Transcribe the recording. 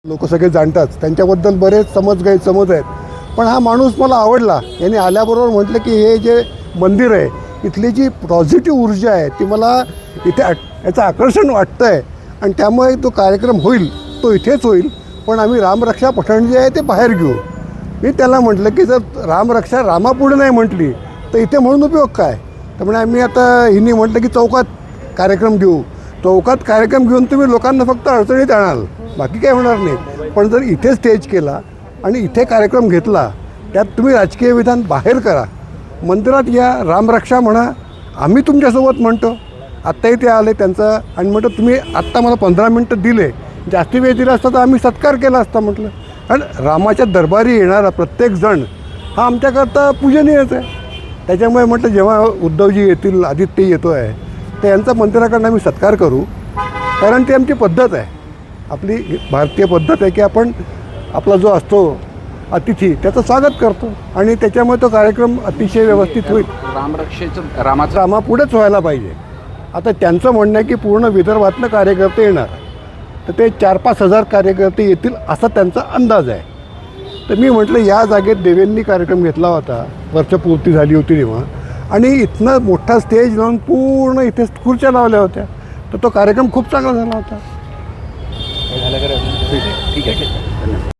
लोक सगळे जाणतात, त्यांच्याबद्दल बरेच समज आहेत. पण हा माणूस मला आवडला. यांनी आल्याबरोबर म्हटलं की हे जे मंदिर आहे इथली जी पॉझिटिव्ह ऊर्जा आहे ती मला इथे याचं आकर्षण वाटतं आहे आणि त्यामुळे तो कार्यक्रम होईल तो इथेच होईल. पण आम्ही रामरक्षा पठण जे आहे ते बाहेर घेऊ. मी त्याला म्हटलं की जर रामरक्षा रामापुढे नाही म्हटली तर इथे म्हणून उपयोग काय. त्यामुळे आम्ही आता हिनी म्हटलं की चौकात कार्यक्रम घेऊ. चौकात कार्यक्रम घेऊन तुम्ही लोकांना फक्त अडचणीत आणाल, बाकी काय होणार नाही. पण जर इथे स्टेज केला आणि इथे कार्यक्रम घेतला, त्यात तुम्ही राजकीय विधान बाहेर करा, मंदिरात या, रामरक्षा म्हणा, आम्ही तुमच्यासोबत म्हणतो. आत्ताही ते आले त्यांचा आणि म्हटलं तुम्ही आत्ता मला 15 मिनटं दिले, जास्ती वेळ दिला असता तर आम्ही सत्कार केला असता म्हटलं. कारण रामाच्या दरबारी येणारा प्रत्येकजण हा आमच्याकरता पूजनीयच आहे. त्याच्यामुळे म्हटलं जेव्हा उद्धवजी येतील, आदित्य येतो आहे, तर यांचा मंदिराकडनं आम्ही सत्कार करू. कारण ती आमची पद्धत आहे, आपली भारतीय पद्धत आहे की आपण आपला जो असतो अतिथी त्याचं स्वागत करतो आणि त्याच्यामुळे तो कार्यक्रम अतिशय व्यवस्थित होईल. रामरक्षेचं रामापुढेच व्हायला पाहिजे. आता त्यांचं म्हणणं आहे की पूर्ण विदर्भातनं कार्यकर्ते येणार, तर ते 4-5 हजार कार्यकर्ते येतील असा त्यांचा अंदाज आहे. तर मी म्हटलं या जागेत देवेंनी कार्यक्रम घेतला होता, वर्षपूर्ती झाली होती तेव्हा, आणि इथनं मोठा स्टेज लावून पूर्ण इथे खुर्च्या लावल्या होत्या, तर तो कार्यक्रम खूप चांगला झाला होता. ठीक आहे.